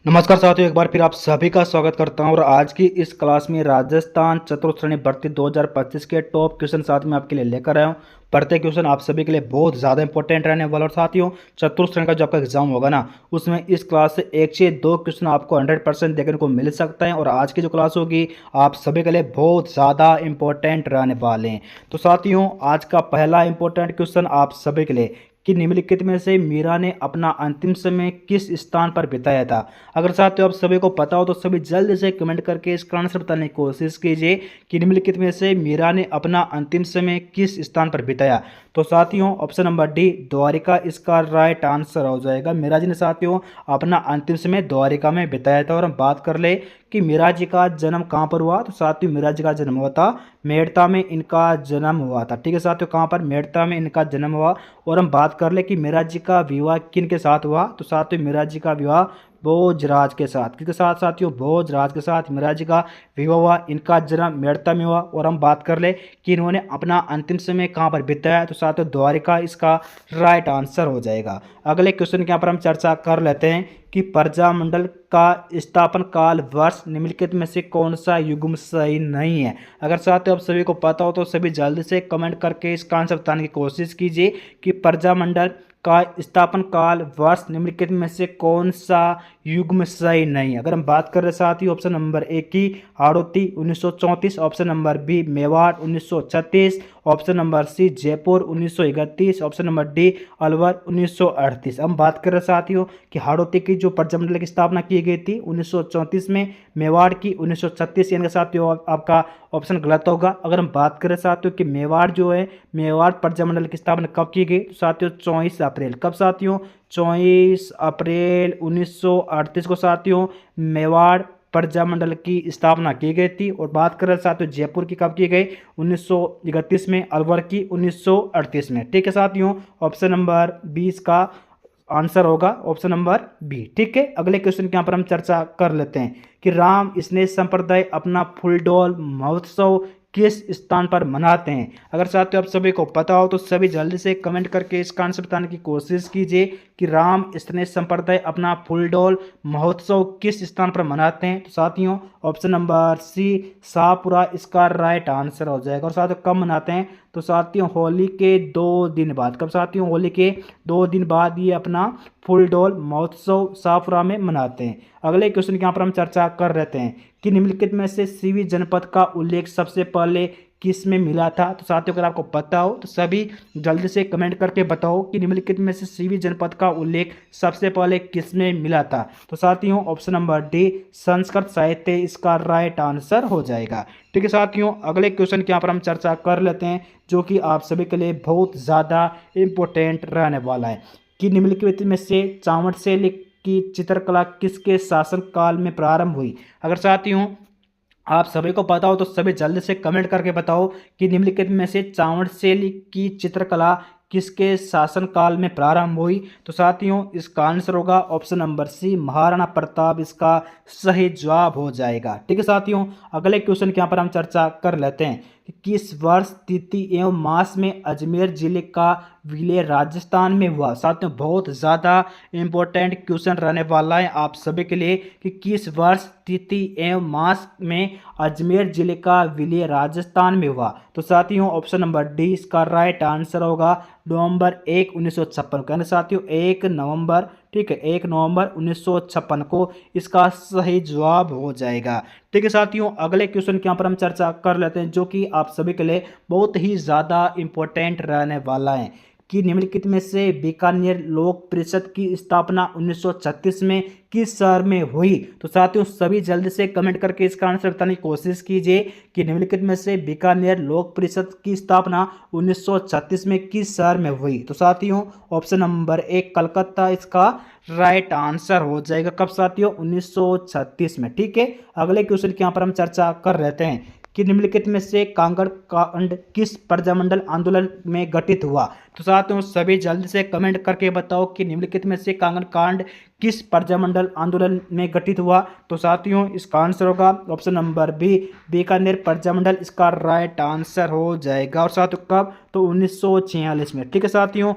नमस्कार साथियों, एक बार फिर आप सभी का स्वागत करता हूं और आज की इस क्लास में राजस्थान चतुर्थ श्रेणी भर्ती 2025 के टॉप क्वेश्चन साथ में आपके लिए लेकर आया हूं। प्रत्येक क्वेश्चन आप सभी के लिए बहुत ज़्यादा इंपॉर्टेंट रहने वाला। और साथियों, चतुर्थ श्रेणी का जो आपका एग्जाम होगा ना, उसमें इस क्लास से एक से दो क्वेश्चन आपको 100% देखने को मिल सकता है। और आज की जो क्लास होगी आप सभी के लिए बहुत ज़्यादा इंपॉर्टेंट रहने वाले हैं। तो साथियों, आज का पहला इंपॉर्टेंट क्वेश्चन आप सभी के लिए कि निम्नलिखित में से मीरा ने अपना अंतिम समय किस स्थान पर बिताया था। अगर साथियों आप सभी को पता हो तो सभी जल्द से कमेंट करके इसका आंसर बताने की कोशिश कीजिए कि निम्नलिखित में से मीरा ने अपना अंतिम समय किस स्थान पर बिताया। तो साथियों, ऑप्शन नंबर डी द्वारिका इसका राइट आंसर हो जाएगा। मीरा जी ने साथियों अपना अंतिम समय द्वारिका में बिताया था। और हम बात कर ले कि मीरा जी का जन्म कहाँ पर हुआ, तो साथियों मीरा जी का जन्म हुआ था मेड़ता में, इनका जन्म हुआ था। ठीक है साथियों, कहाँ पर? मेड़ता में इनका जन्म हुआ। और हम बात कर ले कि मीरा जी का विवाह किन के साथ हुआ, तो साथियों मीरा जी का विवाह भोजराज के साथ। किसके साथ साथियों? भोजराज के साथ मीरा जी का विवाह हुआ। इनका जन्म मेड़ता में हुआ। और हम बात कर ले कि इन्होंने अपना अंतिम समय कहाँ पर बिताया, तो साथियों द्वारिका इसका राइट आंसर हो जाएगा। अगले क्वेश्चन के यहाँ पर हम चर्चा कर लेते हैं कि प्रजामंडल का स्थापन काल वर्ष निम्नलिखित में से कौन सा युग्म सही नहीं है। अगर साथियों आप सभी को पता हो तो सभी जल्दी से कमेंट करके इसका आंसर बताने की कोशिश कीजिए कि प्रजामंडल का स्थापन काल वर्ष निम्नलिखित में से कौन सा युग्म सही नहीं है। अगर हम बात कर रहे साथियों, ऑप्शन नंबर ए की Hadoti 1934, option number B Mewar 1936, option number C Jaipur 1931, option number D Alwar 1938। हम बात कर रहे साथियों कि हाड़ौती की जो प्रजामंडल की स्थापना की गई थी 1934 में, मेवाड़ की 1936, यानी साथियों आपका ऑप्शन गलत होगा। अगर हम बात करें साथियों कि मेवाड़ जो है, मेवाड़ प्रजामंडल की स्थापना कब की गई, तो साथियों 24 अप्रैल। कब साथियों? 24 अप्रैल 1938 को साथियों मेवाड़ प्रजामंडल की स्थापना की गई थी। और बात करें साथियों जयपुर की कब की गई, 1931 में, अलवर की 1938 में। ठीक है साथियों, ऑप्शन नंबर 20 का आंसर होगा ऑप्शन नंबर बी। ठीक है, अगले क्वेश्चन के यहाँ पर हम चर्चा कर लेते हैं कि राम स्नेह संप्रदाय अपना फुलडोल महोत्सव किस स्थान पर मनाते हैं। अगर साथियों आप सभी को पता हो तो सभी जल्दी से कमेंट करके इसका आंसर बताने की कोशिश कीजिए कि राम स्नेह संप्रदाय अपना फुलडोल महोत्सव किस स्थान पर मनाते हैं। तो साथियों ऑप्शन नंबर सी शाहपुरा इसका राइट आंसर हो जाएगा। और साथियों कब मनाते हैं, तो साथियों होली के 2 दिन बाद। कब साथियों? होली के 2 दिन बाद ये अपना फुलडोल महोत्सव शाहपुरा में मनाते हैं। अगले क्वेश्चन के यहाँ पर हम चर्चा कर रहे हैं कि निम्नलिखित में से सीवी जनपद का उल्लेख सबसे पहले किस में मिला था। तो साथियों अगर आपको पता हो तो सभी जल्दी से कमेंट करके बताओ कि निम्नलिखित में से सीवी जनपद का उल्लेख सबसे पहले किस में मिला था। तो साथियों ऑप्शन नंबर डी संस्कृत साहित्य इसका राइट आंसर हो जाएगा। ठीक है साथियों, अगले क्वेश्चन के यहाँ पर हम चर्चा कर लेते हैं जो कि आप सभी के लिए बहुत ज़्यादा इम्पोर्टेंट रहने वाला है कि निम्नलिखित में से चावड़शैली की चित्रकला किसके शासन काल में प्रारंभ हुई। अगर साथियों आप सभी को पता हो तो सभी जल्दी से कमेंट करके बताओ कि निम्नलिखित में से चावड़शैली की चित्रकला किसके शासन काल में प्रारंभ हुई। तो साथियों इसका आंसर होगा option number C Maharana Pratap इसका सही जवाब हो जाएगा। ठीक है साथियों, अगले क्वेश्चन के यहाँ पर हम चर्चा कर लेते हैं कि किस वर्ष तिथि एवं मास में अजमेर जिले का विलय राजस्थान में हुआ। साथियों बहुत ज़्यादा इंपॉर्टेंट क्वेश्चन रहने वाला है आप सभी के लिए कि किस वर्ष तिथि एवं मास में अजमेर जिले का विलय राजस्थान में हुआ। तो साथियों ऑप्शन नंबर डी इसका राइट आंसर होगा नवंबर 1 1956 को। यानी साथियों 1 नवंबर, ठीक है 1 नवंबर 1956 को इसका सही जवाब हो जाएगा। ठीक है साथियों, अगले क्वेश्चन के यहाँ पर हम चर्चा कर लेते हैं जो कि आप सभी के लिए बहुत ही ज़्यादा इंपॉर्टेंट रहने वाला है कि निम्नलिखित में से बीकानेर लोक परिषद की स्थापना 1936 में किस शहर में हुई। तो साथियों सभी जल्दी से कमेंट करके इसका आंसर बताने की कोशिश कीजिए कि निम्नलिखित में से बीकानेर लोक परिषद की स्थापना 1936 में किस शहर में हुई। तो साथियों ऑप्शन नंबर 1 कलकत्ता इसका राइट आंसर हो जाएगा। कब साथियों? 1936 में। ठीक है, अगले क्वेश्चन के यहाँ पर हम चर्चा कर रहे हैं कि निम्नलिखित में से कांगड़ कांड किस प्रजामंडल आंदोलन में गठित हुआ। तो साथियों सभी जल्दी से कमेंट करके बताओ कि निम्नलिखित में से कांगड़ कांड किस प्रजामंडल आंदोलन में गठित हुआ। तो साथियों इसका आंसर होगा option number B Bikaner Prajamandal इसका राइट आंसर हो जाएगा। और साथियों कब? तो 1946 में। ठीक है साथियों,